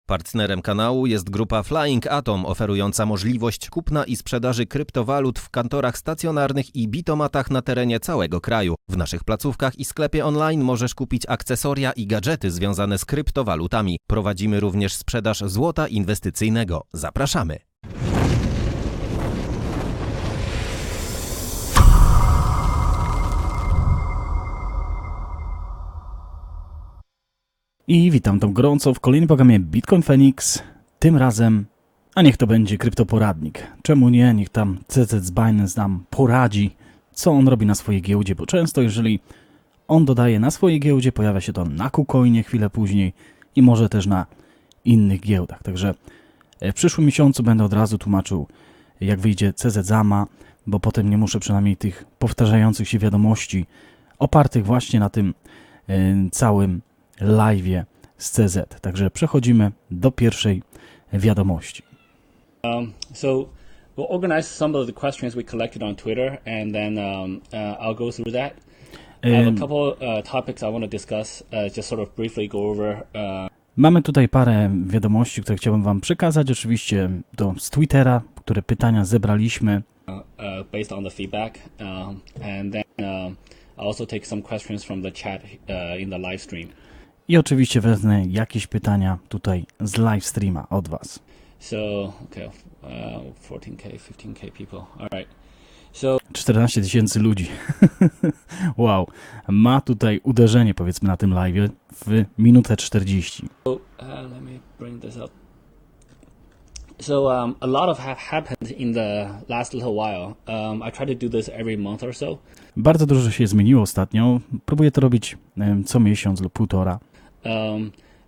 Partnerem kanału jest grupa Flying Atom, oferująca możliwość kupna i sprzedaży kryptowalut w kantorach stacjonarnych i bitomatach na terenie całego kraju. W naszych placówkach i sklepie online możesz kupić akcesoria i gadżety związane z kryptowalutami. Prowadzimy również sprzedaż złota inwestycyjnego. Zapraszamy! I witam tam gorąco w kolejnym programie Bitcoin Feniks. Tym razem, a niech to będzie kryptoporadnik. Czemu nie? Niech tam CZ z Binance nam poradzi, co on robi na swojej giełdzie, bo często jeżeli on dodaje na swojej giełdzie, pojawia się to na KuCoinie chwilę później i może też na innych giełdach. Także w przyszłym miesiącu będę od razu tłumaczył, jak wyjdzie CZ Zama, bo potem nie muszę przynajmniej tych powtarzających się wiadomości opartych właśnie na tym całym live'ie z CZ. Także przechodzimy do pierwszej wiadomości. So we'll organize some of the questions we collected on Twitter and then I'll go through that. I have a couple topics I want to discuss, just sort of briefly go over. Mamy tutaj parę wiadomości, które chciałbym wam przekazać. Oczywiście z Twittera, które pytania zebraliśmy. Based on the feedback. And then I'll also take some questions from the chat in the live stream. I oczywiście wezmę jakieś pytania tutaj z live streama od was. So, okay, 14K, 15K people. All right. So 14 000 ludzi. Wow. Ma tutaj uderzenie, powiedzmy, na tym live'ie w minutę 40. Let me bring this up. So a lot happened in the last little while. I try to do this every month or so. Bardzo dużo się zmieniło ostatnio. Próbuję to robić co miesiąc lub półtora.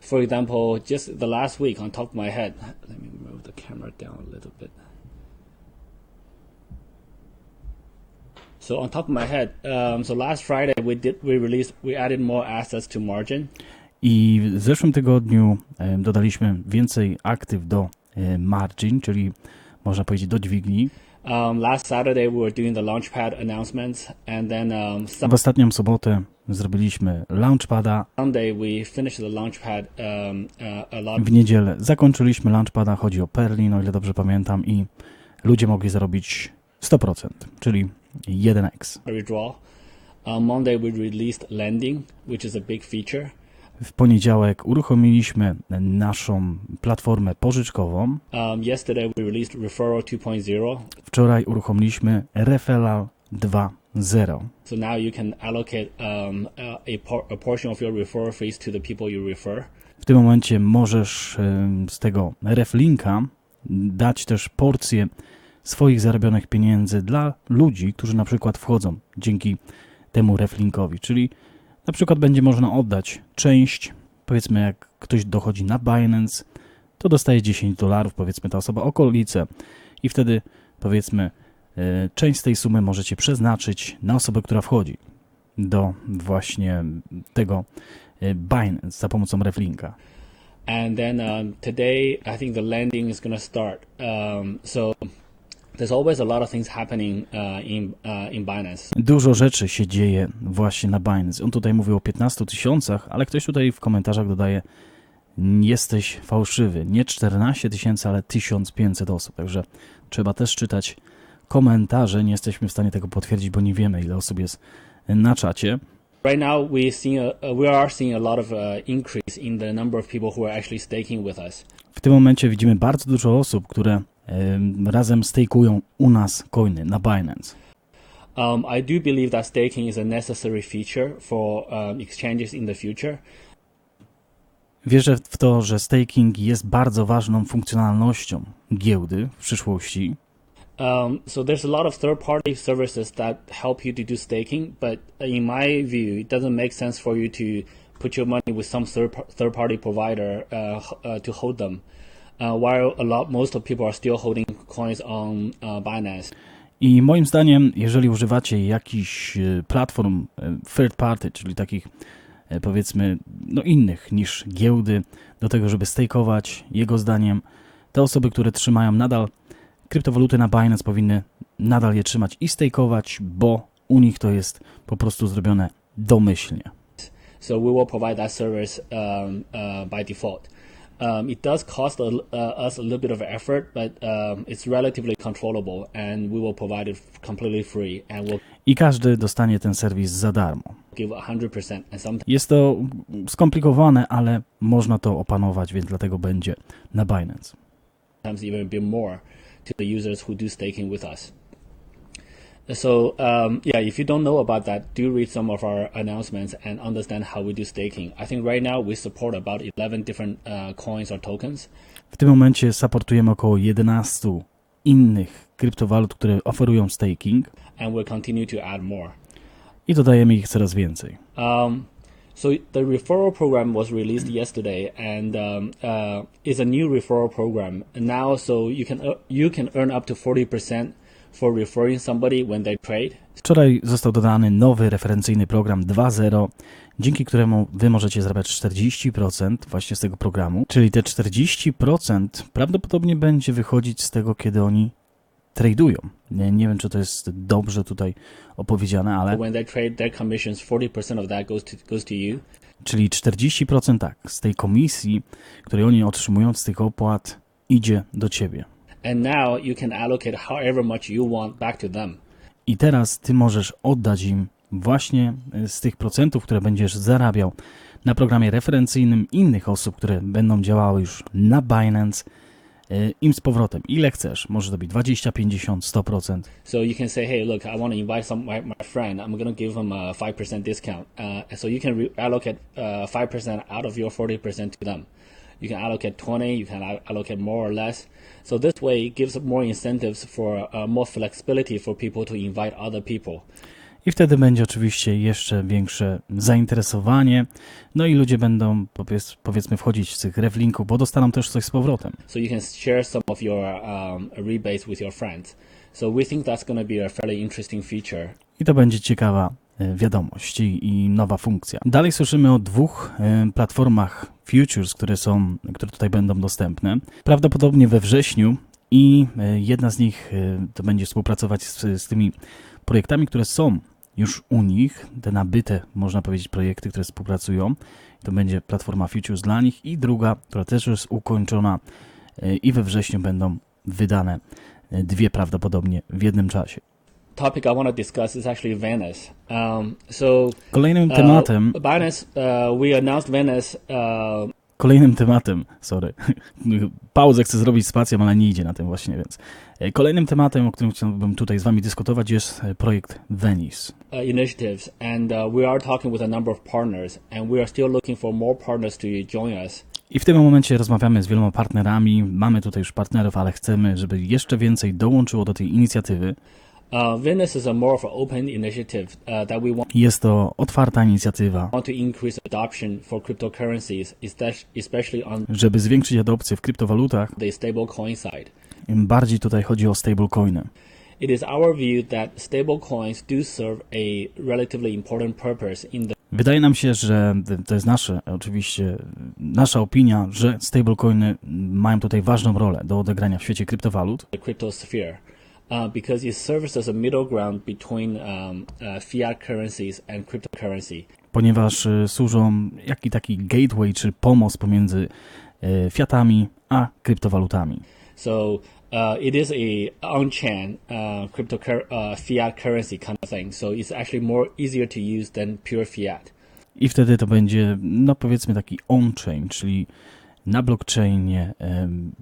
For example, just the last week on top of my head. Let me move the camera down a little bit. So on top of my head, so last Friday we added more assets to margin. I w zeszłym tygodniu dodaliśmy więcej aktyw do margin, czyli można powiedzieć do dźwigni. Last Saturday we were doing the launchpad announcements and then w ostatnią sobotę zrobiliśmy launchpada. Sunday we finished the launchpad a lot. W niedzielę zakończyliśmy launchpada, chodzi o Perlin, o ile dobrze pamiętam, i ludzie mogli zarobić 100%, czyli 1x. Monday we released lending, which is a big feature. W poniedziałek uruchomiliśmy naszą platformę pożyczkową. Yesterday we released Referral 2.0. Wczoraj uruchomiliśmy Referral 2.0. So now you can allocate a portion of your referral fees to the people you refer. W tym momencie możesz z tego reflinka dać też porcję swoich zarobionych pieniędzy dla ludzi, którzy na przykład wchodzą dzięki temu reflinkowi, czyli na przykład będzie można oddać część, powiedzmy jak ktoś dochodzi na Binance, to dostaje $10, powiedzmy ta osoba, okolice, i wtedy powiedzmy część z tej sumy możecie przeznaczyć na osobę, która wchodzi do właśnie tego Binance za pomocą reflinka. And then today I think the lending is going to start. So there's always a lot of things happening in Binance. Dużo rzeczy się dzieje właśnie na Binance. On tutaj mówił o 15 000, ale ktoś tutaj w komentarzach dodaje: jesteś fałszywy. Nie 14 000, ale 1500 osób. Także trzeba też czytać komentarze. Nie jesteśmy w stanie tego potwierdzić, bo nie wiemy, ile osób jest na czacie. Right now we are seeing a lot of increase in the number of people who are actually staking with us. W tym momencie widzimy bardzo dużo osób, które razem stakują u nas coiny na Binance. I do believe that staking is a necessary feature for exchanges in the future. Wierzę w to, że staking jest bardzo ważną funkcjonalnością giełdy w przyszłości. So there's a lot of third-party services that help you to do staking, but in my view, it doesn't make sense for you to put your money with some third-party provider to hold them, while most of people are still holding coins on Binance. I moim zdaniem, jeżeli używacie jakichś platform third party, czyli takich powiedzmy innych niż giełdy, do tego, żeby stakeować, jego zdaniem te osoby, które trzymają nadal kryptowaluty na Binance, powinny nadal je trzymać i stakeować, bo u nich to jest po prostu zrobione domyślnie. So we will provide that service by default. It does cost us a little bit of effort, but it's relatively controllable, and we will provide it completely free, and we'll I każdy dostanie ten serwis za darmo. give 100%, and sometimes Jest to skomplikowane, ale można to opanować, więc dlatego będzie na Binance. even a bit more to the users who do staking with us. So yeah, if you don't know about that, do read some of our announcements and understand how we do staking. I think right now we support about 11 different coins or tokens. W tym momencie supportujemy około 11 innych kryptowalut, które oferują staking And we'll continue to add more. i dodajemy ich coraz więcej. So the referral program was released yesterday, and it's a new referral program now. So you can earn up to 40% for referring somebody when they trade. Wczoraj został dodany nowy referencyjny program 2.0, dzięki któremu wy możecie zarabiać 40% właśnie z tego programu, czyli te 40% prawdopodobnie będzie wychodzić z tego, kiedy oni tradują. Nie wiem, czy to jest dobrze tutaj opowiedziane, ale When they trade, their commissions, 40% of that goes to you. czyli 40% tak, z tej komisji, której oni otrzymują z tych opłat, idzie do ciebie. And now you can allocate however much you want back to them. I teraz ty możesz oddać im właśnie z tych procentów, które będziesz zarabiał na programie referencyjnym innych osób, które będą działały już na Binance, im z powrotem. Ile chcesz? Może to być 20, 50, 100%. So you can say, hey, look, I want to invite my friend. I'm going to give him a 5% discount. So you can allocate 5% out of your 40% to them. You can allocate 20, you can allocate more or less. So this way it gives more incentives for more flexibility for people to invite other people. I wtedy będzie oczywiście jeszcze większe zainteresowanie, no i ludzie będą powiedzmy wchodzić z tych reflinków, bo dostaną też coś z powrotem. So you can share some of your rebates with your friends. So we think that's going to be a fairly interesting feature. I to będzie ciekawa wiadomość i nowa funkcja. Dalej słyszymy o dwóch platformach futures, które tutaj będą dostępne. Prawdopodobnie we wrześniu i jedna z nich to będzie współpracować z tymi projektami, które są już u nich, te nabyte, można powiedzieć, projekty, które współpracują. To będzie platforma futures dla nich i druga, która też jest ukończona i we wrześniu będą wydane dwie prawdopodobnie w jednym czasie. Topic I want to discuss is actually Venice. Kolejnym tematem, Binance, we announced Venice. Pauzę chcę zrobić spacją, ale nie idzie na tym właśnie, więc kolejnym tematem, o którym chciałbym tutaj z wami dyskutować, jest projekt Venice. Initiatives, and we are talking with a number of partners, and we are still looking for more partners to join us. I w tym momencie rozmawiamy z wieloma partnerami, mamy tutaj już partnerów, ale chcemy, żeby jeszcze więcej dołączyło do tej inicjatywy. Venice is a more of an open initiative that we want Jest to otwarta inicjatywa, to increase adoption for cryptocurrencies, especially on żeby zwiększyć adopcję w kryptowalutach. the stablecoin side. Im bardziej tutaj chodzi o stablecoiny. It is our view that stablecoins do serve a relatively important purpose in the Wydaje nam się, że to jest nasza opinia, że stablecoiny mają tutaj ważną rolę do odegrania w świecie kryptowalut. crypto sphere. Because it serves as a middle ground between fiat currencies and cryptocurrency. Ponieważ służą jak i taki gateway czy pomoc pomiędzy fiatami a kryptowalutami. So it is a on-chain fiat currency kind of thing. So it's actually more easier to use than pure fiat. I wtedy to będzie, no powiedzmy, taki on-chain, czyli na blockchainie,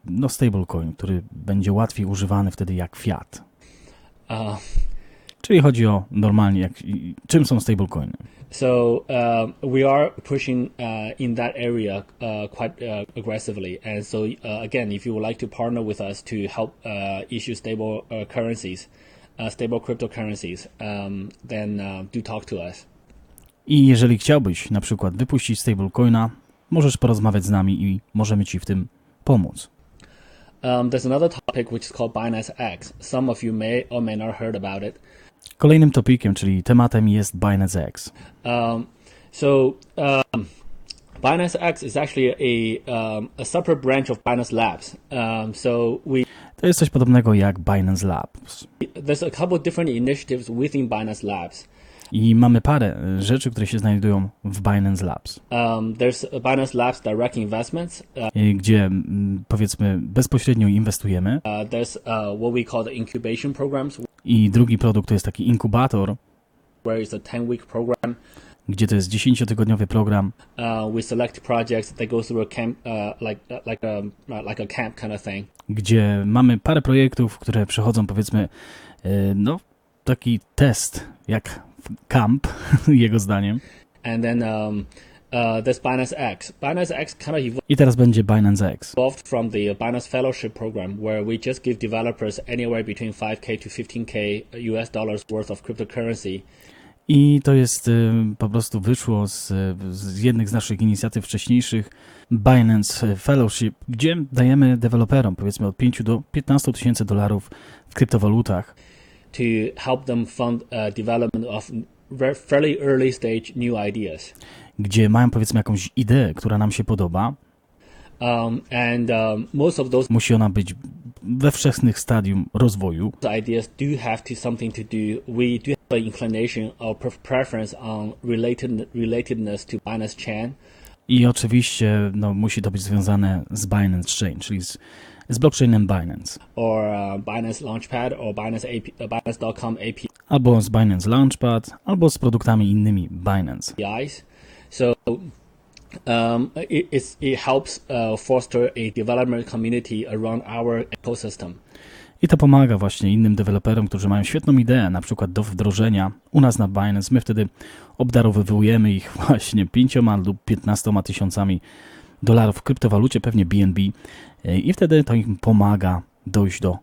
no stablecoin, który będzie łatwiej używany wtedy jak fiat. Czyli chodzi o normalnie, czym są stablecoiny. So we are pushing in that area quite aggressively. And so again, if you would like to partner with us to help issue stable currencies, stable cryptocurrencies, then do talk to us. I jeżeli chciałbyś na przykład wypuścić stablecoina, możesz porozmawiać z nami i możemy ci w tym pomóc. There's another topic which is called Binance X. Some of you may or may not heard about it. Kolejnym topikiem, czyli tematem jest Binance X. Binance X is actually a separate branch of Binance Labs. To jest coś podobnego jak Binance Labs. There's a couple different initiatives within Binance Labs. I mamy parę rzeczy, które się znajdują w Binance Labs. There's Binance Labs Direct Investments. Gdzie powiedzmy bezpośrednio inwestujemy. There's what we call the incubation programs. I drugi produkt to jest taki inkubator, Where it's a 10-week program. Gdzie to jest 10-tygodniowy program. We select projects that go through a camp, like a camp kind of thing. Gdzie mamy parę projektów, które przechodzą powiedzmy no taki test jak camp, jego zdaniem. And then there's Binance X. Binance X kind of I teraz będzie Binance X. evolved from the Binance Fellowship Program, where we just give developers anywhere between 5K to 15K US dollars worth of cryptocurrency. I to jest po prostu wyszło z jednych z naszych inicjatyw wcześniejszych, Binance Fellowship, gdzie dajemy deweloperom powiedzmy od 5 do 15 tysięcy dolarów w kryptowalutach. To help them fund development of fairly early stage new ideas. Gdzie mają powiedzmy jakąś ideę, która nam się podoba. Most of those musi ona być we wczesnych stadium rozwoju. ideas do have something to do. We do have an inclination or preference on relatedness to Binance Chain. I oczywiście no, musi to być związane z Binance Chain, czyli z blockchainem Binance. Or Binance Launchpad or Binance.com API. Albo z Binance Launchpad, albo z produktami innymi Binance. So it helps foster a development community around our ecosystem. I to pomaga właśnie innym deweloperom, którzy mają świetną ideę, na przykład do wdrożenia u nas na Binance. My wtedy obdarowujemy ich właśnie 5 lub 15 tysiącami dolarów w kryptowalucie, pewnie BNB, i wtedy to im pomaga dojść do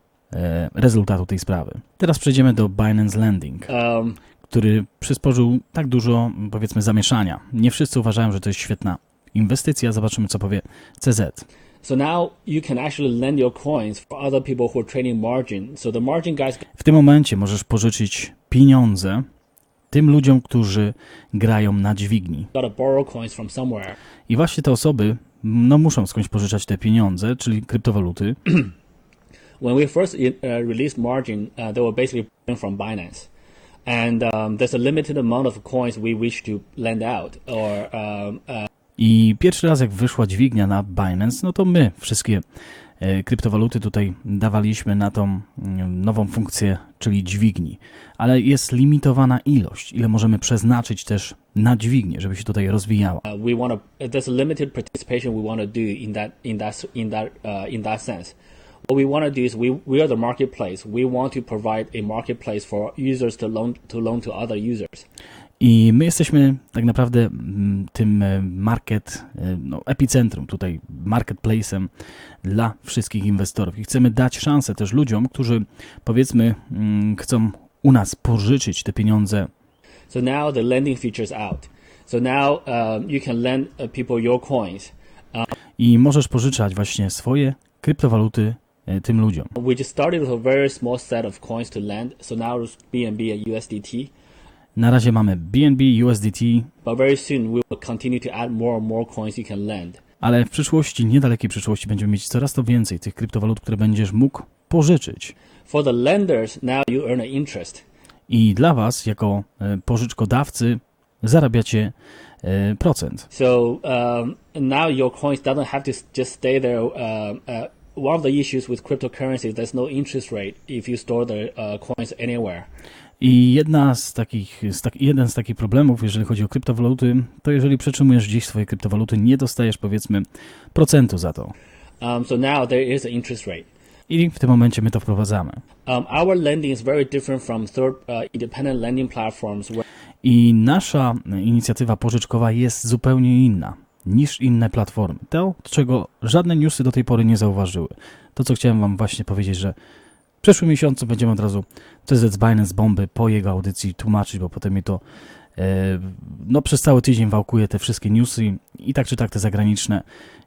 rezultatu tej sprawy. Teraz przejdziemy do Binance Lending, który przysporzył tak dużo, powiedzmy, zamieszania. Nie wszyscy uważają, że to jest świetna inwestycja. Zobaczymy, co powie CZ. So now you can actually lend your coins for other people who are trading margin. So the margin guys. W tym momencie możesz pożyczyć pieniądze tym ludziom, którzy grają na dźwigni. Gotta borrow coins from somewhere. I właśnie te osoby no, muszą skądś pożyczać te pieniądze, czyli kryptowaluty. When we first released margin, they were basically borrowing from Binance. And there's a limited amount of coins we wish to lend out. I pierwszy raz jak wyszła dźwignia na Binance, no to my wszystkie kryptowaluty tutaj dawaliśmy na tą nową funkcję, czyli dźwigni. Ale jest limitowana ilość, ile możemy przeznaczyć też na dźwignię, żeby się tutaj rozwijała. There's a limited participation we want to do in that sense. What we want to do is we are the marketplace. We want to provide a marketplace for users to loan to other users. I my jesteśmy tak naprawdę tym epicentrum, tutaj marketplace'em dla wszystkich inwestorów. I chcemy dać szansę też ludziom, którzy powiedzmy chcą u nas pożyczyć te pieniądze. So now the lending feature is out. So now you can lend people your coins. I możesz pożyczać właśnie swoje kryptowaluty tym ludziom. We just started with a very small set of coins to lend. So now it's BNB and USDT. Na razie mamy BNB, USDT, but very soon we will continue to add more and more coins you can lend. Ale w przyszłości, niedalekiej przyszłości będziemy mieć coraz to więcej tych kryptowalut, które będziesz mógł pożyczyć. For the lenders, now you earn an interest. I dla was, jako pożyczkodawcy, zarabiacie procent. So now your coins doesn't have to just stay there. One of the issues with cryptocurrencies, there's no interest rate if you store the coins anywhere. I jeden z takich problemów, jeżeli chodzi o kryptowaluty, to jeżeli przetrzymujesz gdzieś swoje kryptowaluty, nie dostajesz powiedzmy procentu za to. So now there is an interest rate. I w tym momencie my to wprowadzamy. Our lending is very different from independent lending platforms. I nasza inicjatywa pożyczkowa jest zupełnie inna niż inne platformy. To, czego żadne newsy do tej pory nie zauważyły. To, co chciałem wam właśnie powiedzieć, że w przyszłym miesiącu będziemy od razu CZ z Binance Bomby po jego audycji tłumaczyć, bo potem mi to przez cały tydzień wałkuje te wszystkie newsy i tak czy tak te zagraniczne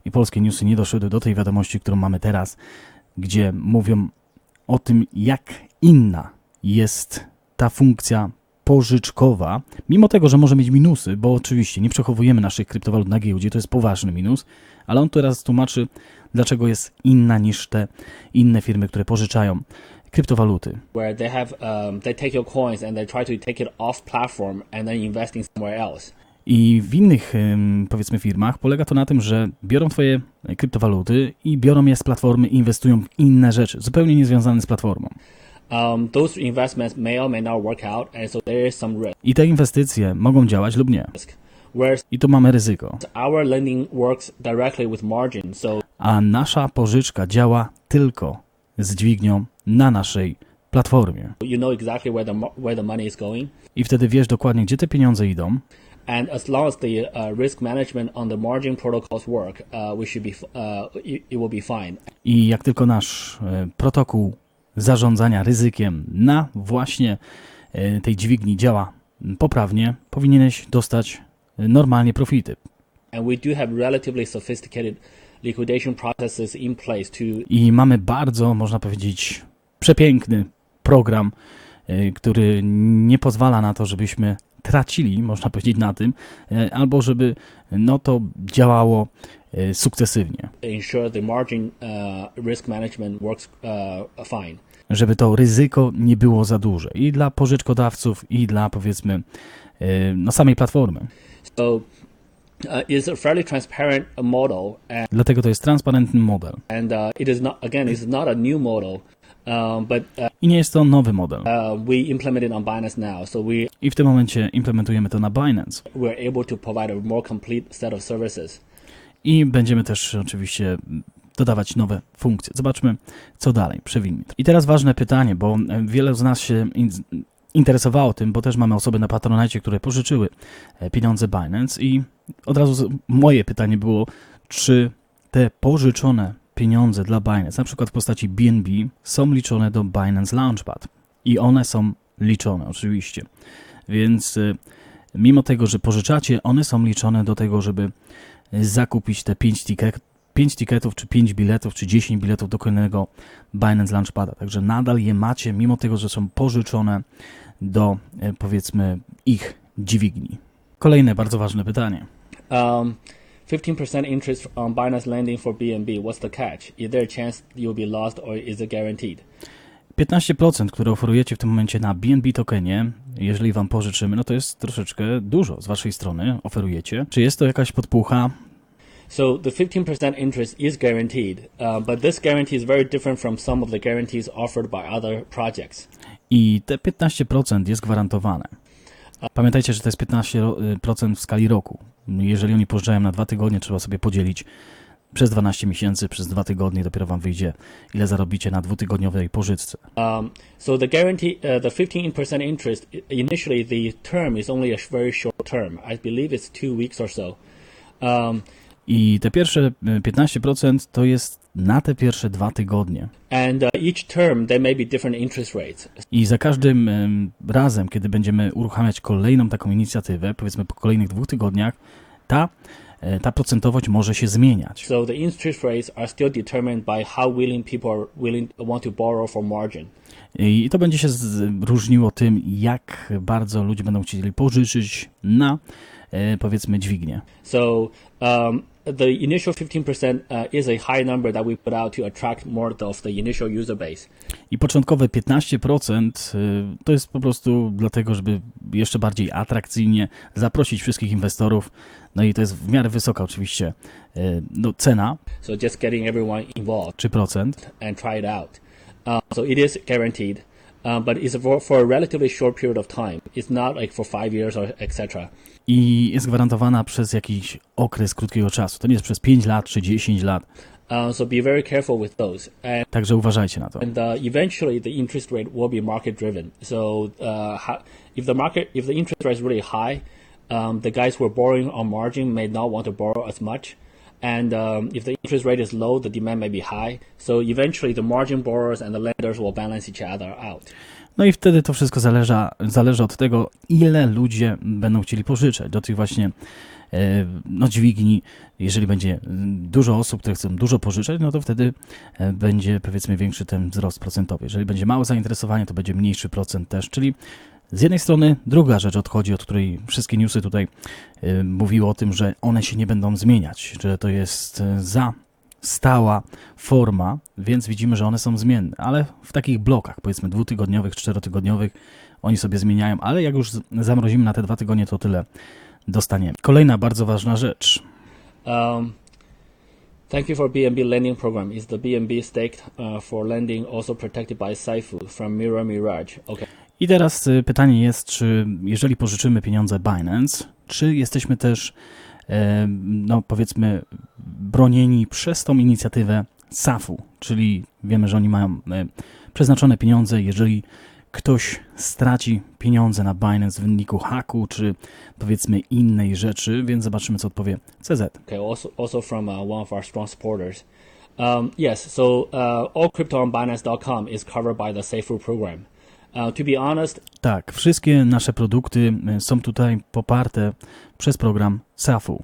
i polskie newsy nie doszły do tej wiadomości, którą mamy teraz, gdzie mówią o tym, jak inna jest ta funkcja pożyczkowa, mimo tego, że może mieć minusy, bo oczywiście nie przechowujemy naszych kryptowalut na giełdzie, to jest poważny minus, ale on teraz tłumaczy, dlaczego jest inna niż te inne firmy, które pożyczają kryptowaluty. where they have they take your coins and they try to take it off platform and then investing somewhere else. I w innych, powiedzmy, firmach polega to na tym, że biorą twoje kryptowaluty i biorą je z platformy i inwestują w inne rzeczy, zupełnie niezwiązane z platformą. Those investments may or may not work out, and so there is some risk. I te inwestycje mogą działać lub nie. Whereas I tu mamy ryzyko. our lending works directly with margin, so A nasza pożyczka działa tylko z dźwignią na naszej platformie. you know exactly where the money is going. I wtedy wiesz dokładnie, gdzie te pieniądze idą. And as long as the risk management on the margin protocols work, we should be it will be fine. I jak tylko nasz protokół zarządzania ryzykiem na właśnie tej dźwigni działa poprawnie, powinieneś dostać normalnie profity. And we do have relatively sophisticated liquidation processes in place to I mamy bardzo, można powiedzieć, przepiękny program, który nie pozwala na to, żebyśmy tracili, można powiedzieć, na tym, albo żeby to działało sukcesywnie. ensure the margin risk management works fine. Żeby to ryzyko nie było za duże i dla pożyczkodawców, i dla, powiedzmy, samej platformy. So it's a fairly transparent model, Dlatego to jest transparentny model. and it is not, again, it's not a new model, but I nie jest to nowy model. we implement it on Binance now. So I w tym momencie implementujemy to na Binance. we're able to provide a more complete set of services. I będziemy też oczywiście dodawać nowe funkcje. Zobaczmy, co dalej. Przewinmy. I teraz ważne pytanie, bo wiele z nas się interesowało tym, bo też mamy osoby na Patronicie, które pożyczyły pieniądze Binance i od razu moje pytanie było, czy te pożyczone pieniądze dla Binance, na przykład w postaci BNB, są liczone do Binance Launchpad. I one są liczone, oczywiście. Więc mimo tego, że pożyczacie, one są liczone do tego, żeby zakupić te 5 tiketów, czy 5 biletów, czy 10 biletów do kolejnego Binance Launchpada. Także nadal je macie, mimo tego, że są pożyczone do, powiedzmy, ich dźwigni. Kolejne bardzo ważne pytanie. 15% interest on Binance lending for BNB. What's the catch? Is there a chance you'll be lost or is it guaranteed? 15%, które oferujecie w tym momencie na BNB tokenie, jeżeli wam pożyczymy, to jest troszeczkę dużo z waszej strony, oferujecie. Czy jest to jakaś podpucha? So the 15% interest is guaranteed, but this guarantee is very different from some of the guarantees offered by other projects. I te 15% jest gwarantowane. Pamiętajcie, że to jest 15% w skali roku. Jeżeli oni pożyczają na 2 tygodnie, trzeba sobie podzielić przez 12 miesięcy, przez 2 tygodnie, dopiero wam wyjdzie, ile zarobicie na 2-tygodniowej pożyczce. So the guarantee, the 15% interest, initially the term is only a very short term. I believe it's 2 weeks or so. I te pierwsze 15% to jest na te pierwsze 2 tygodnie. And each term there may be different interest rates. I za każdym razem, kiedy będziemy uruchamiać kolejną taką inicjatywę, powiedzmy po kolejnych 2 tygodniach, ta procentowość może się zmieniać. So the interest rates are still determined by how willing people want to borrow for margin. I to będzie się różniło tym, jak bardzo ludzie będą chcieli pożyczyć na, powiedzmy, dźwignię. So the initial 15% is a high number that we put out to attract more of the initial user base. I początkowe 15% to jest po prostu dlatego, żeby jeszcze bardziej atrakcyjnie zaprosić wszystkich inwestorów. No i to jest w miarę wysoka oczywiście cena, So just getting everyone involved czy procent. and try it out. So it is guaranteed, but it's for a relatively short period of time. It's not like for 5 years or etc. I jest gwarantowana przez jakiś okres krótkiego czasu. To nie jest przez 5 lat czy 10 lat. So be very careful with those. Także uważajcie na to. And eventually the interest rate will be market driven. So if the interest rate is really high, the guys who are borrowing on margin may not want to borrow as much. And if the interest rate is low, the demand may be high. So eventually the margin borrowers and the lenders will balance each other out. No i wtedy to wszystko zależy od tego, ile ludzie będą chcieli pożyczać do tych właśnie dźwigni. Jeżeli będzie dużo osób, które chcą dużo pożyczać, no to wtedy będzie, powiedzmy, większy ten wzrost procentowy. Jeżeli będzie małe zainteresowanie, to będzie mniejszy procent też, czyli z jednej strony druga rzecz odchodzi, od której wszystkie newsy tutaj mówiły o tym, że one się nie będą zmieniać, że to jest za stała forma, więc widzimy, że one są zmienne, ale w takich blokach, powiedzmy 2-tygodniowych, 4-tygodniowych, oni sobie zmieniają, ale jak już zamrozimy na te 2 tygodnie, to tyle dostaniemy. Kolejna bardzo ważna rzecz. Thank you for BNB lending program. Is the BNB staked for lending also protected by Saifu from Mirage? Okay. I teraz pytanie jest, czy jeżeli pożyczymy pieniądze Binance, czy jesteśmy też, no powiedzmy, bronieni przez tą inicjatywę Saifu, czyli wiemy, że oni mają przeznaczone pieniądze, jeżeli ktoś straci pieniądze na Binance w wyniku haku, czy powiedzmy innej rzeczy, więc zobaczymy, co odpowie CZ. Okay, also from one of our strong supporters. Yes, so all crypto on Binance.com is covered by the Saifu program. To be honest, tak, wszystkie nasze produkty są tutaj poparte przez program Saifu.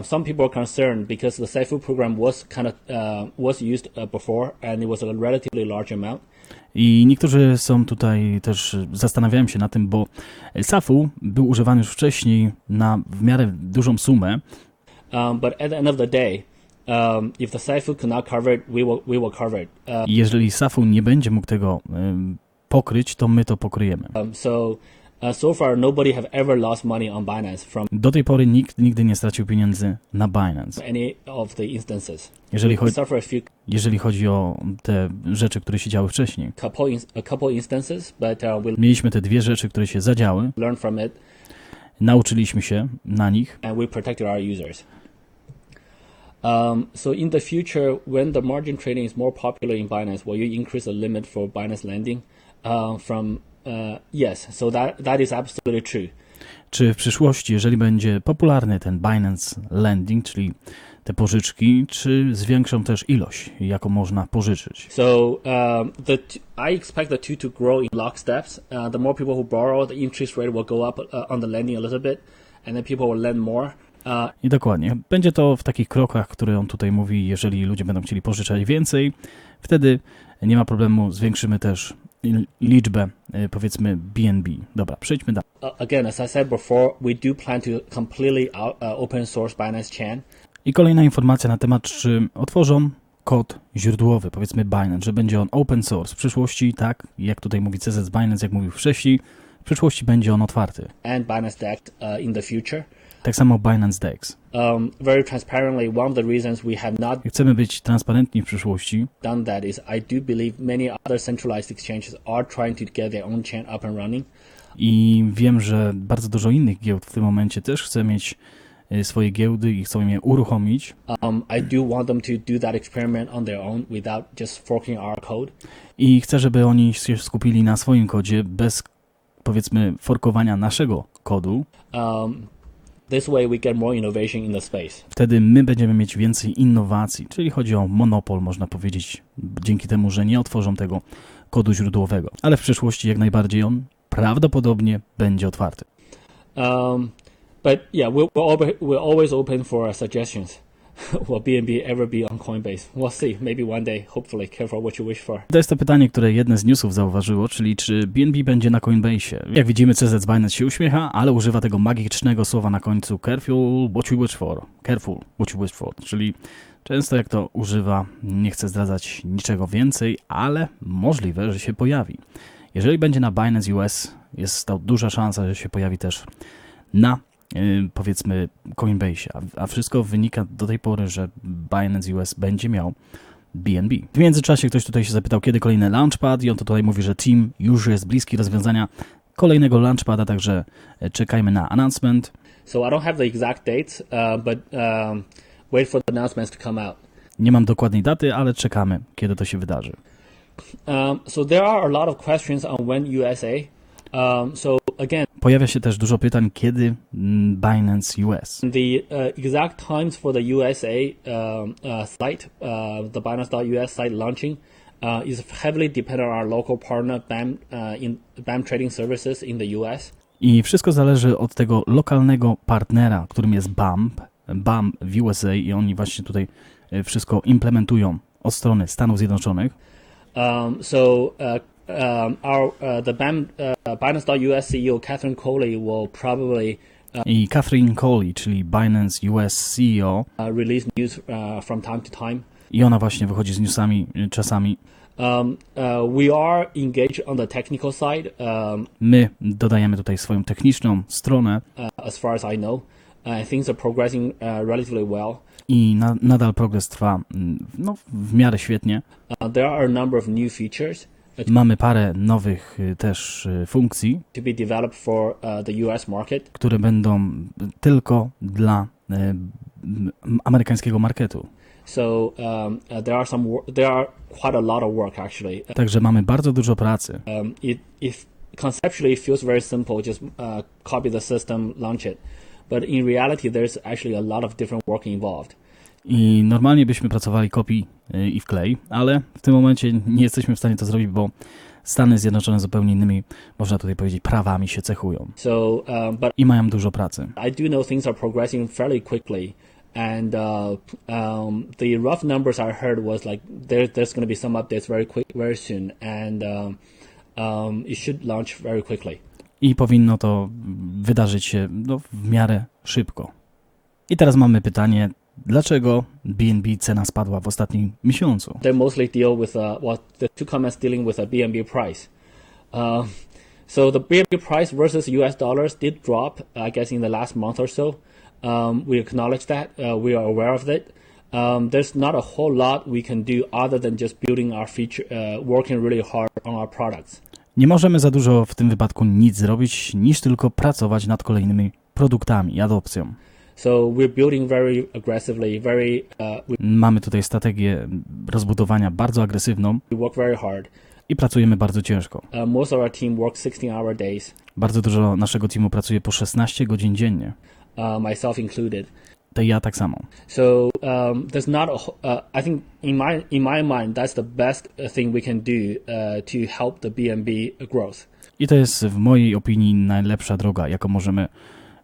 Some people are concerned because the Saifu program was was used before and it was a relatively large amount. I niektórzy są tutaj też, zastanawiają się na tym, bo Saifu był używany już wcześniej na w miarę dużą sumę. But at the end of the day, if the Saifu cannot cover it, we will cover it. I jeżeli Saifu nie będzie mógł tego pokryć, to my to pokryjemy. So far nobody have ever lost money on Binance from Do tej pory nikt nigdy nie stracił pieniędzy na Binance. any of the instances. Jeżeli chodzi o te rzeczy, które się działy wcześniej. A couple instances, but we'll Mieliśmy te 2 rzeczy, które się zadziały. learn from it Nauczyliśmy się na nich. and we protected our users. So in the future, when the margin trading is more popular in Binance, will you increase the limit for Binance lending? Yes, so that is absolutely true. Czy w przyszłości, jeżeli będzie popularny ten Binance Lending, czyli te pożyczki, czy zwiększą też ilość, jaką można pożyczyć? So I expect the two to grow in locksteps. The more people who borrow, the interest rate will go up on the lending a little bit, and then people will lend more. I dokładnie. Będzie to w takich krokach, które on tutaj mówi, jeżeli ludzie będą chcieli pożyczać więcej, wtedy nie ma problemu, zwiększymy też liczbę, powiedzmy, BNB. Dobra, przejdźmy dalej. Again, as I said before, we do plan to completely open source Binance Chain. I kolejna informacja na temat, czy otworzą kod źródłowy, powiedzmy Binance, że będzie on open source. W przyszłości, tak, jak tutaj mówi CZ z Binance, jak mówił wcześniej, w przyszłości będzie on otwarty. And Binance DEX in the future. Tak samo Binance DEX. Very transparently, one of the reasons we have not Chcemy być transparentni w przyszłości. done that is I do believe many other centralized exchanges are trying to get their own chain up and running. I wiem, że bardzo dużo innych giełd w tym momencie też chce mieć swoje giełdy i chcą je uruchomić. I do want them to do that experiment on their own without just forking our code. I chcę, żeby oni się skupili na swoim kodzie bez, powiedzmy, forkowania naszego kodu. This way we get more innovation in the space. Wtedy my będziemy mieć więcej innowacji, czyli chodzi o monopol, można powiedzieć, dzięki temu, że nie otworzą tego kodu źródłowego. Ale w przyszłości jak najbardziej on prawdopodobnie będzie otwarty. But yeah, we're always open for suggestions. Will BNB ever be on Coinbase? We'll see. Maybe one day, hopefully. Careful what you wish for. To jest to pytanie, które jedne z newsów zauważyło, czyli czy BNB będzie na Coinbase. Jak widzimy, CZ z Binance się uśmiecha, ale używa tego magicznego słowa na końcu careful what you wish for. Careful what you wish for. Czyli często jak to używa, nie chce zdradzać niczego więcej, ale możliwe, że się pojawi. Jeżeli będzie na Binance US, jest to duża szansa, że się pojawi też na, powiedzmy, Coinbase, a wszystko wynika do tej pory, że Binance US będzie miał BNB. W międzyczasie ktoś tutaj się zapytał, kiedy kolejny launchpad i on tutaj mówi, że team już jest bliski rozwiązania kolejnego launchpada, także czekajmy na announcement. So I don't have the exact dates, but wait for the announcements to come out. Nie mam dokładnej daty, ale czekamy, kiedy to się wydarzy. So there are a lot of questions on when USA. So again, pojawia się też dużo pytań, kiedy Binance US. The exact times for the USA site, the Binance.us site launching, is heavily dependent on our local partner BAM Trading Services in the US. I wszystko zależy od tego lokalnego partnera, którym jest BAM w USA i oni właśnie tutaj wszystko implementują od strony Stanów Zjednoczonych. The Binance.us CEO Catherine Coley will probably i Catherine Coley, czyli Binance US CEO, release news from time to time. i ona właśnie wychodzi z newsami czasami. We are engaged on the technical side. My dodajemy tutaj swoją techniczną stronę. As far as I know, things are progressing relatively well. I nadal progres trwa no, w miarę świetnie. There are a number of new features. Mamy parę nowych też funkcji, To be developed for the US market. które będą tylko dla amerykańskiego marketu. So there are quite a lot of work actually. Także mamy bardzo dużo pracy. If conceptually it feels very simple, just copy the system, launch it. But in reality, there's actually a lot of different work involved. I normalnie byśmy pracowali kopii i wklej, ale w tym momencie nie jesteśmy w stanie to zrobić, bo Stany Zjednoczone zupełnie innymi, można tutaj powiedzieć, prawami się cechują. So, I mają dużo pracy. I do know things are progressing fairly quickly. And the rough numbers I heard was like there's going to be some updates very soon, and it should launch very quickly. I powinno to wydarzyć się no, w miarę szybko. I teraz mamy pytanie, dlaczego BNB cena spadła w ostatnim miesiącu? They mostly deal with the two comments dealing with a BNB price. So the BNB price versus US dollars did drop, I guess, in the last month or so. We acknowledge that. We are aware of it. There's not a whole lot we can do other than just building our feature, working really hard on our products. Nie możemy za dużo w tym wypadku nic zrobić, niż tylko pracować nad kolejnymi produktami i adopcją. So we're building very aggressively, Mamy tutaj strategię rozbudowania bardzo agresywną we work very hard. i pracujemy bardzo ciężko. Most of our team works 16-hour days. Bardzo dużo naszego teamu pracuje po 16 godzin dziennie. Myself included. To ja tak samo. So there's not I think in my mind that's the best thing we can do to help the BNB growth. I to jest w mojej opinii najlepsza droga, jaką możemy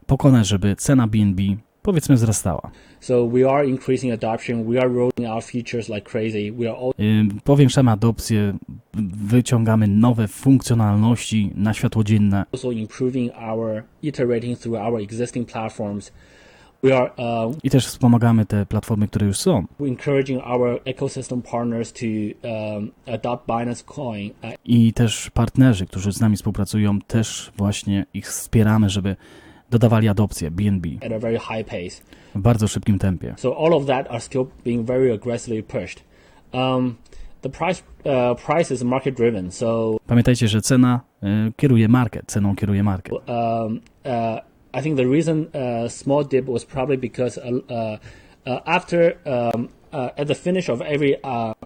pokonać, żeby cena BNB powiedzmy wzrastała. So we are increasing adoption, we are rolling out features like crazy. We are Powiększamy adopcję, wyciągamy nowe funkcjonalności na światło dzienne. also improving iterating through our existing platforms. I też wspomagamy te platformy, które już są. We're encouraging our ecosystem partners to adopt Binance Coin. I też partnerzy, którzy z nami współpracują, też właśnie ich wspieramy, żeby dodawali adopcję BNB At a very high pace. w bardzo szybkim tempie. So all of that are still being very aggressively pushed. The price is market driven. So Pamiętajcie, że cena kieruje market, ceną kieruje market. I think the reason small dip was probably because after at the finish of every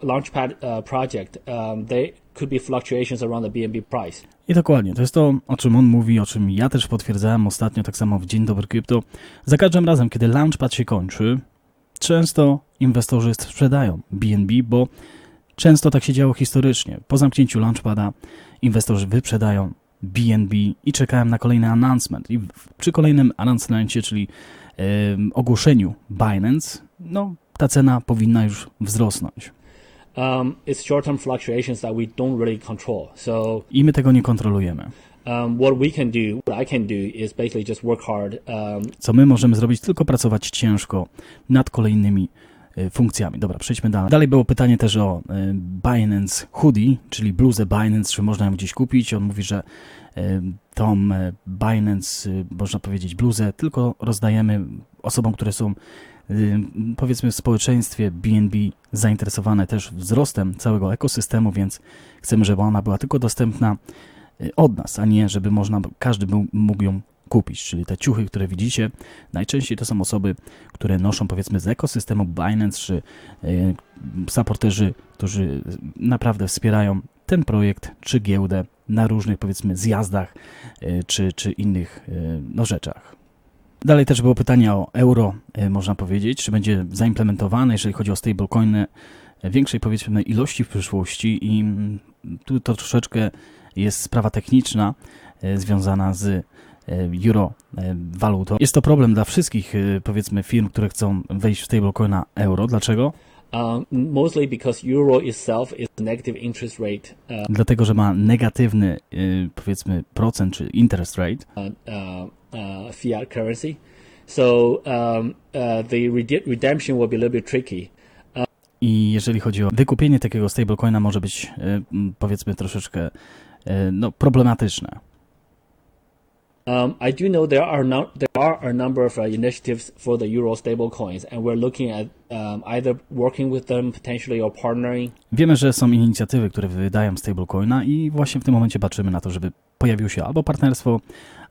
launchpad project, there could be fluctuations around the BNB price. I dokładnie, to jest to, o czym on mówi, o czym ja też potwierdzałem ostatnio, tak samo w Dzień Dobry Krypto. Za każdym razem, kiedy launchpad się kończy, często inwestorzy sprzedają BNB, bo często tak się działo historycznie. Po zamknięciu launchpada inwestorzy wyprzedają BNB i czekałem na kolejny announcement. I przy kolejnym announcemencie, czyli ogłoszeniu Binance, no ta cena powinna już wzrosnąć. It's short-term fluctuations that we don't really control. So I my tego nie kontrolujemy. what I can do is basically just work hard. Co my możemy zrobić? Tylko pracować ciężko nad kolejnymi funkcjami. Dobra, przejdźmy dalej. Dalej było pytanie też o Binance Hoodie, czyli bluzę Binance, czy można ją gdzieś kupić. On mówi, że tą Binance, można powiedzieć, bluzę tylko rozdajemy osobom, które są powiedzmy w społeczeństwie BNB zainteresowane też wzrostem całego ekosystemu, więc chcemy, żeby ona była tylko dostępna od nas, a nie żeby każdy mógł ją kupić, czyli te ciuchy, które widzicie, najczęściej to są osoby, które noszą powiedzmy z ekosystemu Binance, czy supporterzy, którzy naprawdę wspierają ten projekt, czy giełdę na różnych powiedzmy zjazdach, czy innych rzeczach. Dalej też było pytanie o euro, można powiedzieć, czy będzie zaimplementowane, jeżeli chodzi o stablecoiny, większej powiedzmy ilości w przyszłości i tu to troszeczkę jest sprawa techniczna związana z euro walutą. Jest to problem dla wszystkich powiedzmy firm, które chcą wejść w stablecoina euro. Dlaczego? Mostly because euro itself is a negative interest rate. Dlatego, że ma negatywny powiedzmy procent czy interest rate. Fiat currency. So the redemption will be a little bit tricky. I jeżeli chodzi o wykupienie takiego stablecoina, może być powiedzmy troszeczkę problematyczne. I do know there are a number of initiatives for the euro stablecoins, and we're looking at either working with them potentially or partnering. Wiemy, że są inicjatywy, które wydają stablecoina i właśnie w tym momencie patrzymy na to, żeby pojawiło się albo partnerstwo,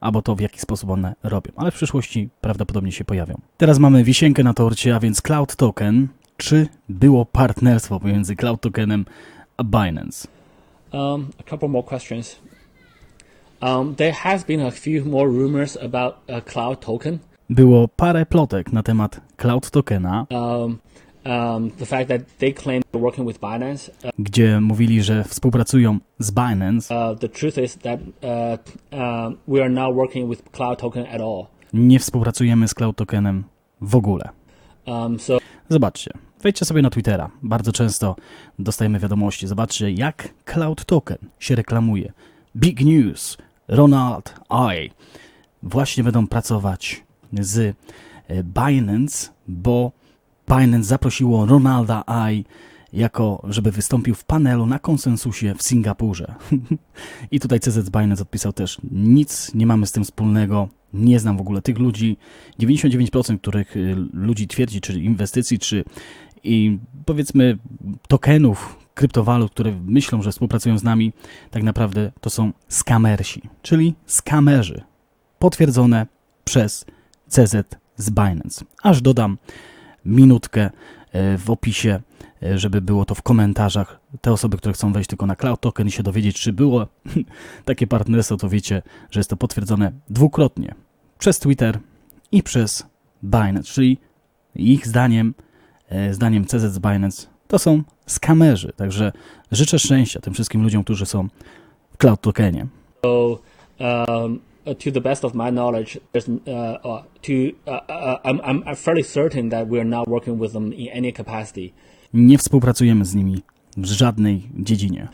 albo to, w jaki sposób one robią. Ale w przyszłości prawdopodobnie się pojawią. Teraz mamy wisienkę na torcie, a więc Cloud Token. Czy było partnerstwo pomiędzy Cloud Tokenem a Binance? A couple more questions. There has been a few more rumors about a Cloud Token. Było parę plotek na temat Cloud Tokena, The fact that they claim they're working with Binance. gdzie mówili, że współpracują z Binance. The truth is that we are not working with Cloud Token at all. Nie współpracujemy z Cloud Tokenem w ogóle. Zobaczcie, wejdźcie sobie na Twittera. Bardzo często dostajemy wiadomości. Zobaczcie, jak Cloud Token się reklamuje. Big news. Ronald I. Właśnie będą pracować z Binance, bo Binance zaprosiło Ronalda I żeby wystąpił w panelu na konsensusie w Singapurze. I tutaj CZ Binance odpisał też, nic nie mamy z tym wspólnego, nie znam w ogóle tych ludzi. 99% których ludzi twierdzi, czy inwestycji, czy i powiedzmy tokenów, kryptowalut, które myślą, że współpracują z nami, tak naprawdę to są skamersi, czyli skamerzy, potwierdzone przez CZ z Binance. Aż dodam minutkę w opisie, żeby było to w komentarzach. Te osoby, które chcą wejść tylko na Cloud Token i się dowiedzieć, czy było takie partnerstwo, to wiecie, że jest to potwierdzone dwukrotnie przez Twitter i przez Binance, czyli ich zdaniem CZ z Binance, to są skamerzy. Także życzę szczęścia tym wszystkim ludziom, którzy są w Cloud Tokenie. So, to the best of my knowledge, I'm fairly certain that we are not working with them in any capacity. Nie współpracujemy z nimi w żadnej dziedzinie.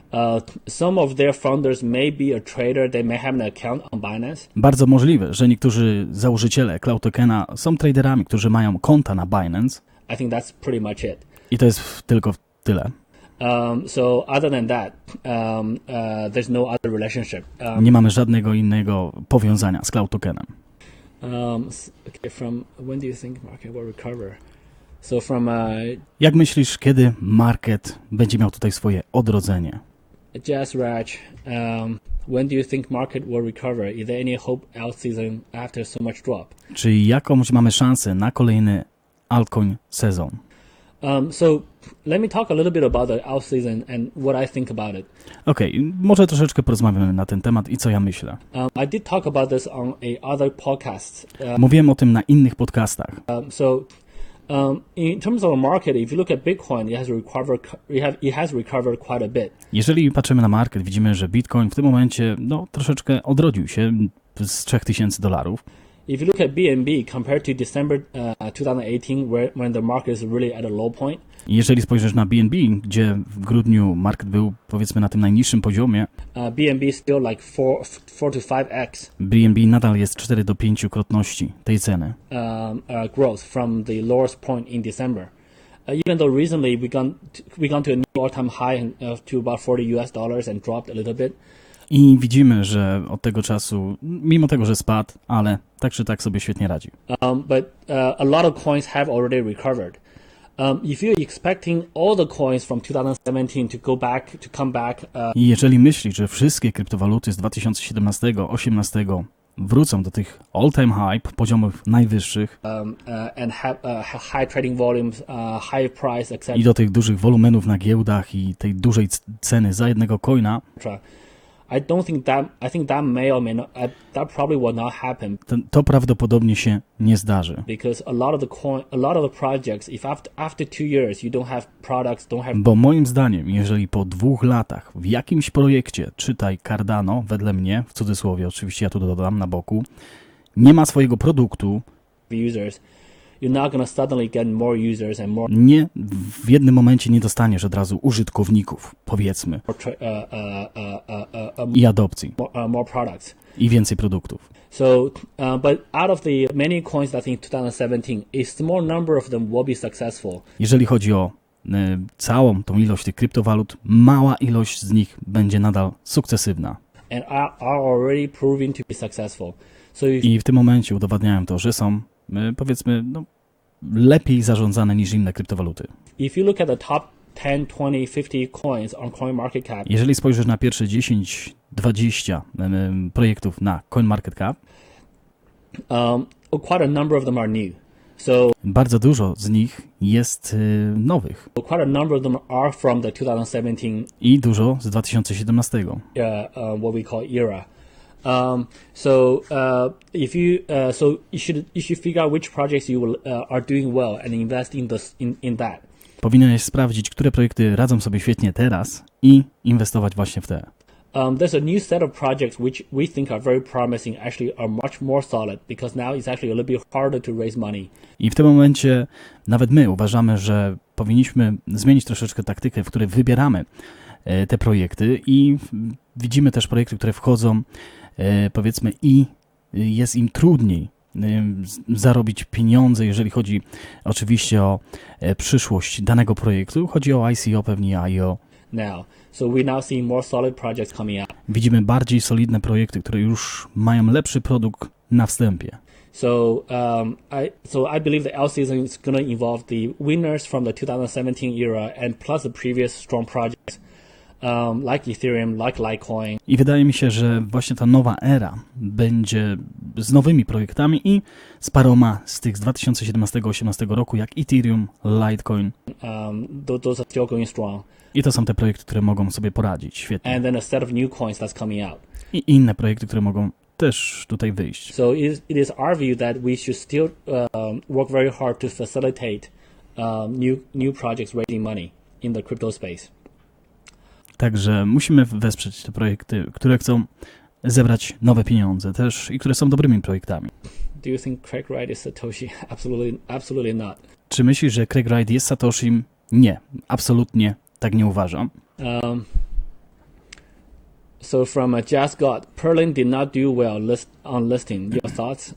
Some of their founders may be a trader, they may have an account on Binance. Bardzo możliwe, że niektórzy założyciele Cloud Tokena są traderami, którzy mają konta na Binance. I think that's pretty much it. I to jest tylko tyle. So other than that, there's no other relationship. Nie mamy żadnego innego powiązania z Cloud Tokenem. Okay, from when do you think market will recover? So from Jak myślisz, kiedy market będzie miał tutaj swoje odrodzenie? Jazz Raj, when do you think market will recover? Is there any hope out season after so much drop? Czy jakąś mamy szansę na kolejny altcoin sezon? So let me talk a little bit about the out season and what I think about it. Okej, może troszeczkę porozmawiamy na ten temat i co ja myślę. I did talk about this on other podcasts. Mówiłem o tym na innych podcastach. In terms of a market, if you look at Bitcoin, it has recovered quite a bit. Jeżeli patrzymy na market, widzimy, że Bitcoin w tym momencie troszeczkę odrodził się z $3000. If you look at BNB compared to December 2018, when the market is really at a low point. Jeżeli spojrzysz na BNB, gdzie w grudniu market był powiedzmy na tym najniższym poziomie, BNB is still like 4 to 5x. BNB nadal jest 4 do 5-krotności tej ceny. Growth from the lowest point in December. Even though recently we gone to a new all-time high to about $40 and dropped a little bit. I widzimy, że od tego czasu, mimo tego, że spadł, ale tak czy tak sobie świetnie radzi. But a lot of coins have already recovered. If you're expecting all the coins from 2017 to come back. I jeżeli myślisz, że wszystkie kryptowaluty z 2017-18 wrócą do tych all-time high, poziomów najwyższych and have high trading volumes, high price, etc. I do tych dużych wolumenów na giełdach i tej dużej ceny za jednego coina, I think that may or may not, that probably will not happen. To prawdopodobnie się nie zdarzy. Because a lot of the projects, if after 2 years you don't have products, Bo moim zdaniem, jeżeli po 2 latach w jakimś projekcie, czytaj Cardano, wedle mnie, w cudzysłowie, oczywiście ja tu dodam na boku, nie ma swojego produktu, users, you're not going to suddenly get more users and more. Nie, w jednym momencie nie dostaniesz od razu użytkowników, powiedzmy, i adopcji, more products. I więcej produktów. So, but out of the many coins that in 2017, a small number of them will be successful. Jeżeli chodzi o całą tą ilość tych kryptowalut, mała ilość z nich będzie nadal sukcesywna. And are already proving to be successful. I w tym momencie udowadniają to, że są, powiedzmy, lepiej zarządzane niż inne kryptowaluty. If you look at the top 10, 20, 50 coins on CoinMarketCap, jeżeli spojrzysz na pierwsze 10, 20 projektów na CoinMarketCap, quite a number of them are new. So bardzo dużo z nich jest nowych. quite a number of them are from the 2017 I dużo z 2017. What we call era. You should figure out which projects you are doing well and invest in that. Powinieneś sprawdzić, które projekty radzą sobie świetnie teraz i inwestować właśnie w te. There's a new set of projects which we think are very promising, actually are much more solid, because now it's actually a little bit harder to raise money. I w tym momencie nawet my uważamy, że powinniśmy zmienić troszeczkę taktykę, w której wybieramy te projekty i widzimy też projekty, które wchodzą, powiedzmy, i jest im trudniej zarobić pieniądze, jeżeli chodzi oczywiście o przyszłość danego projektu. Chodzi o ICO, pewnie IO. Now, so we now see more solid projects coming out. Widzimy bardziej solidne projekty, które już mają lepszy produkt na wstępie. So I believe the L season is going to involve the winners from the 2017 era and plus the previous strong projects like Ethereum, like Litecoin. I wydaje mi się, że właśnie ta nowa era będzie z nowymi projektami i z z tych z 2017-2018 roku, jak Ethereum, Litecoin. Those are still going strong. I to są te projekty, które mogą sobie poradzić świetnie. And then a set of new coins that's coming out. I inne projekty, które mogą też tutaj wyjść. So it is our view that we should still work very hard to facilitate new projects raising money in the crypto space. Także musimy wesprzeć te projekty, które chcą zebrać nowe pieniądze też i które są dobrymi projektami. Do you think Craig Wright is Satoshi? Absolutely not. Czy myślisz, że Craig Wright jest Satoshim? Nie, absolutnie tak nie uważam. So from a Just God, Perlin did not do well on listing. Your thoughts?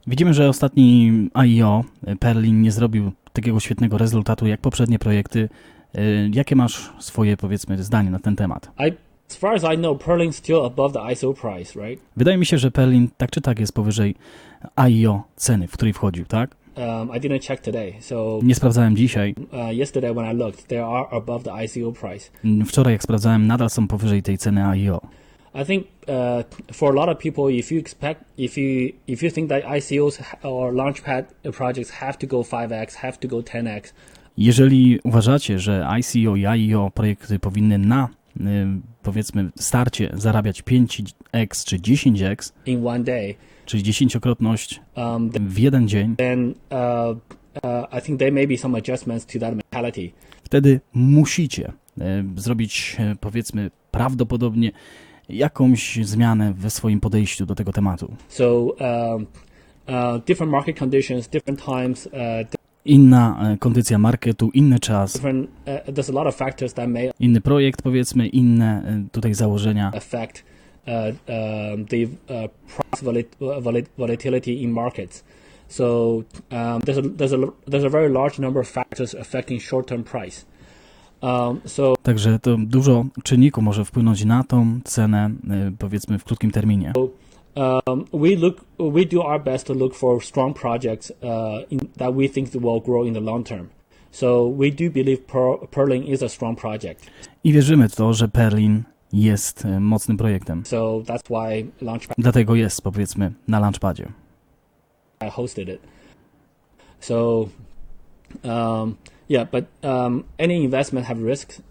Widzimy, że ostatni IEO, Perlin, nie zrobił takiego świetnego rezultatu jak poprzednie projekty. Jakie masz swoje, powiedzmy, zdanie na ten temat? As far as I know, Perlin's still above the ISO price, right? Wydaje mi się, że Perlin tak czy tak jest powyżej IEO ceny, w której wchodził, tak? I didn't check today, so nie sprawdzałem dzisiaj. Yesterday when I looked, they are above the ICO price. Wczoraj jak sprawdzałem, nadal są powyżej tej ceny IEO. I think for a lot of people, if you think that ICOs or launchpad projects have to go 5x, have to go 10x. Jeżeli uważacie, że ICO i IEO projekty powinny na, powiedzmy, starcie zarabiać 5x czy 10x, in one day, czyli 10-krotność w jeden dzień, then I think there may be some adjustments to that mentality. Wtedy musicie zrobić, powiedzmy, prawdopodobnie jakąś zmianę we swoim podejściu do tego tematu. So different market conditions, different times, inna kondycja marketu, inny czas, there's a lot of factors that may inny projekt, powiedzmy, inne tutaj założenia affect the price volatility in markets. So there's a very large number of factors affecting short-term price. Także to dużo czynników może wpłynąć na tą cenę, powiedzmy, w krótkim terminie. We do our best to look for strong projects that we think will grow in the long term. So we do believe Perlin is a strong project. I wierzymy w to, że Perlin jest mocnym projektem. So that's why Launchpad. Dlatego jest, powiedzmy, na Launchpadzie. I hosted it. So yeah, but any investment have risks.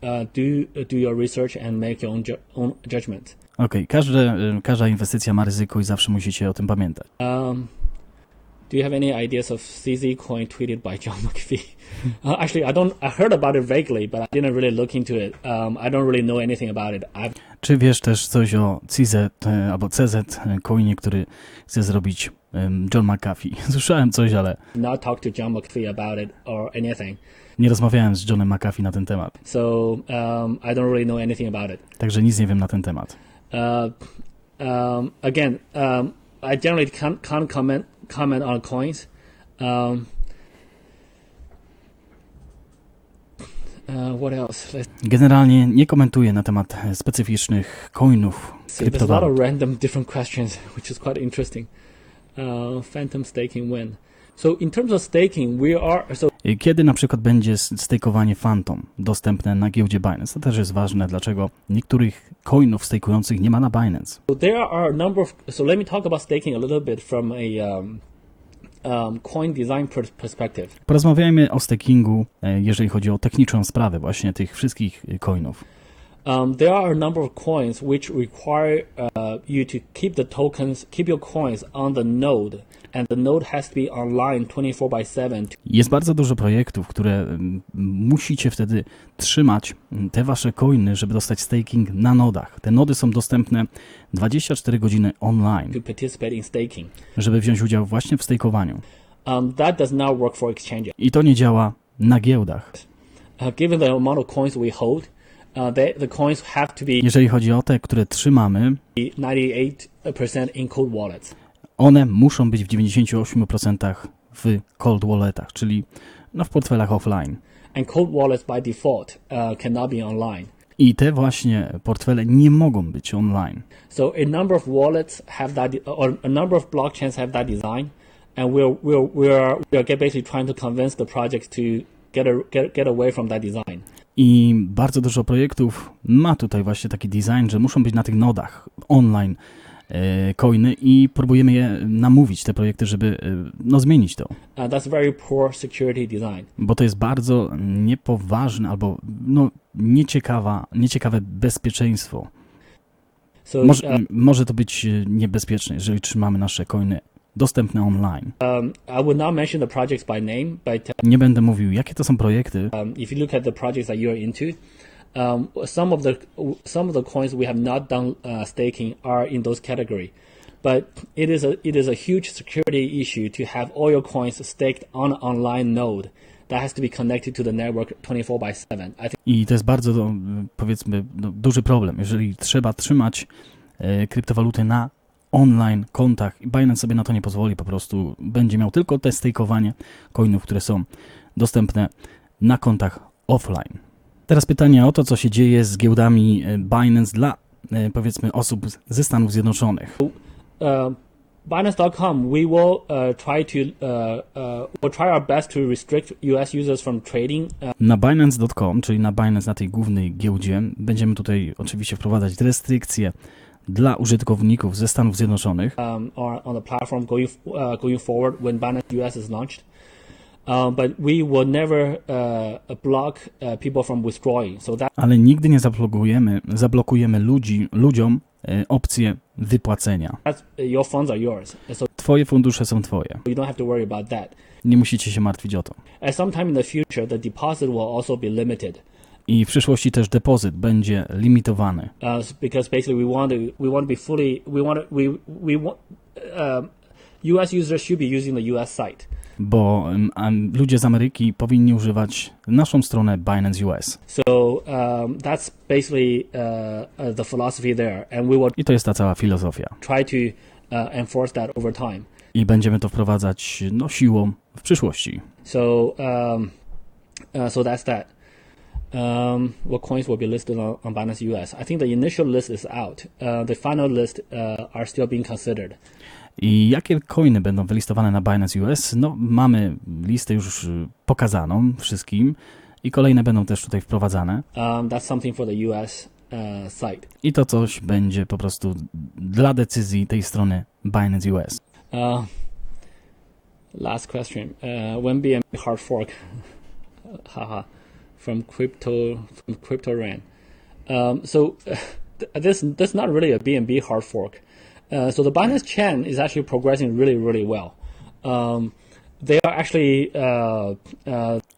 Do your research and make your own judgment. Okej, każda inwestycja ma ryzyko i zawsze musicie o tym pamiętać. Do you have any ideas of CZ coin tweeted by John McAfee? Actually, I heard about it vaguely, but I didn't really look into it. I don't really know anything about it. Czy wiesz też coś o CZ albo CZ coinie, który chce zrobić John McAfee? Słyszałem coś, ale not talk to John McAfee about it or anything. Nie rozmawiałem z Johnem McAfee na ten temat. So I don't really know anything about it. Także nic nie wiem na ten temat. Again, I generally can't comment on coins. What else? Generalnie nie komentuję na temat specyficznych coinów, There's a lot kryptowalut. of random different questions, which is quite interesting. Phantom staking when? So in terms of staking, Kiedy na przykład będzie stakeowanie Phantom dostępne na giełdzie Binance? To też jest ważne, dlaczego niektórych coinów stakujących nie ma na Binance. So let me talk about staking a little bit from a coin design perspective. Porozmawiajmy o stakingu, jeżeli chodzi o techniczną sprawę właśnie tych wszystkich coinów. There are a number of coins which require you to keep your coins on the node, and the node has to be online 24/7. Jest bardzo dużo projektów, które musicie wtedy trzymać te wasze coiny, żeby dostać staking na nodach. Te nody są dostępne 24 godziny online, To participate in staking. żeby wziąć udział właśnie w stakowaniu. That does not work for exchanges. I to nie działa na giełdach. Given the amount of coins we hold, the coins have to be Jeżeli chodzi o te, które trzymamy, 98% in cold wallets. one muszą być w 98% w cold walletach, czyli w portfelach offline. And cold wallets by default cannot be online. I te właśnie portfele nie mogą być online. So a number of wallets have that, or a number of blockchains have that design, and we are basically trying to convince the projects to get away from that design. I bardzo dużo projektów ma tutaj właśnie taki design, że muszą być na tych nodach online coiny i próbujemy je namówić, te projekty, żeby zmienić to. That's very poor security design. Bo to jest bardzo niepoważne albo nieciekawe bezpieczeństwo. So Może to być niebezpieczne, jeżeli trzymamy nasze coiny dostępne online. I would not mention the projects by name, but Nie będę mówił, jakie to są projekty. if you look at the projects that you are into, some of the coins we have not done staking are in those category. But it is a huge security issue to have all your coins staked on an online node that has to be connected to the network 24/7. I to jest bardzo, powiedzmy, duży problem, jeżeli trzeba trzymać kryptowaluty na online kontach i Binance sobie na to nie pozwoli, po prostu będzie miał tylko te stakeowanie coinów, które są dostępne na kontach offline. Teraz pytanie o to, co się dzieje z giełdami Binance dla, powiedzmy, osób ze Stanów Zjednoczonych. Binance.com, we will try our best to restrict US users from trading. Na Binance.com, czyli na Binance, na tej głównej giełdzie, będziemy tutaj oczywiście wprowadzać restrykcje dla użytkowników ze Stanów Zjednoczonych. On the platform going forward when Binance US is launched. But we will never block people from withdrawing. Ale nigdy nie zablokujemy ludziom opcję wypłacenia. Your funds are yours. So Twoje fundusze są twoje. you don't have to worry about that. Nie musicie się martwić o to. At some time in the future, the deposit will also be limited. I w przyszłości też depozyt będzie limitowany. Because basically we want to be fully, US users should be using the US site. Bo ludzie z Ameryki powinni używać naszą stronę Binance US. So that's basically the philosophy there, and we will I to jest ta cała filozofia. try to enforce that over time. I będziemy to wprowadzać siłą w przyszłości. So so that's that. What coins will be listed on Binance US? I think the initial list is out. The final list are still being considered. I jakie coiny będą wylistowane na Binance US? Mamy listę już pokazaną wszystkim i kolejne będą też tutaj wprowadzane. That's something for the US site. I to coś będzie po prostu dla decyzji tej strony Binance US. Last question. When BNB hard fork? Haha. From crypto ran. So this not really a BNB hard fork. So the Binance chain is actually progressing really well. They are actually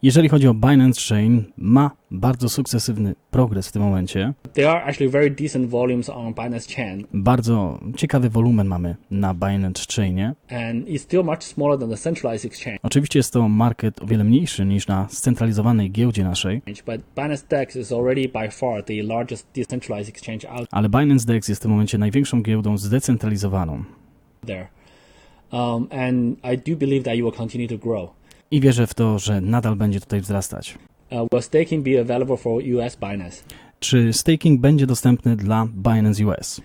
Jeżeli chodzi o Binance Chain, ma bardzo sukcesywny progres w tym momencie. There are actually very decent volumes on Binance chain. Bardzo ciekawy wolumen mamy na Binance Chainie. And it's still much smaller than the centralized exchange. Oczywiście jest to market o wiele mniejszy niż na scentralizowanej giełdzie naszej. But Binance DEX is already by far the largest decentralized exchange out Ale Binance DEX jest w tym momencie największą giełdą zdecentralizowaną. there. And I do believe that you will continue to grow. I wierzę w to, że nadal będzie tutaj wzrastać. Will staking be available for US Binance? Czy staking będzie dostępny dla Binance US?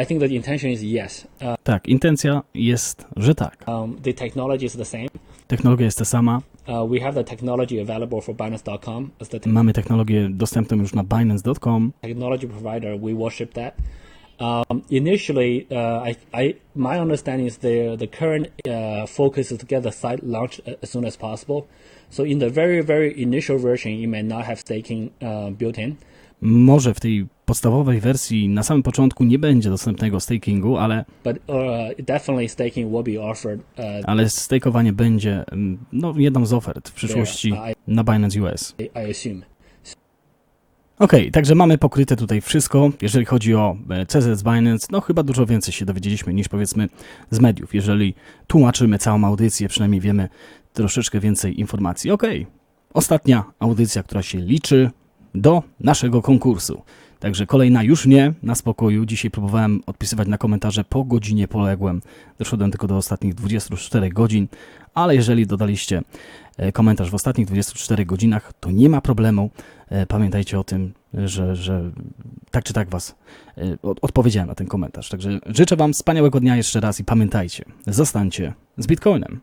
I think that the intention is yes. Tak, intencja jest, że tak. The technology is the same. Technologia jest ta sama. We have the technology available for Binance.com as the Mamy technologię dostępną już na Binance.com. technology provider. We worship that. Initially, my understanding is the current focus is to get the site launched as soon as possible. So in the very, very initial version, you may not have staking built in. Może w tej podstawowej wersji na samym początku nie będzie dostępnego stakingu, ale But definitely staking will be offered. ale stakeowanie będzie jedną z ofert w przyszłości na Binance US. I assume. Okej, także mamy pokryte tutaj wszystko, jeżeli chodzi o CZ z Binance. No chyba dużo więcej się dowiedzieliśmy niż powiedzmy z mediów. Jeżeli tłumaczymy całą audycję, przynajmniej wiemy troszeczkę więcej informacji. Okej, ostatnia audycja, która się liczy do naszego konkursu. Także kolejna już nie, na spokoju. Dzisiaj próbowałem odpisywać na komentarze, po godzinie poległem. Doszedłem tylko do ostatnich 24 godzin, ale jeżeli dodaliście komentarz w ostatnich 24 godzinach, to nie ma problemu. Pamiętajcie o tym, że tak czy tak was odpowiedziałem na ten komentarz. Także życzę wam wspaniałego dnia jeszcze raz i pamiętajcie, zostańcie z Bitcoinem.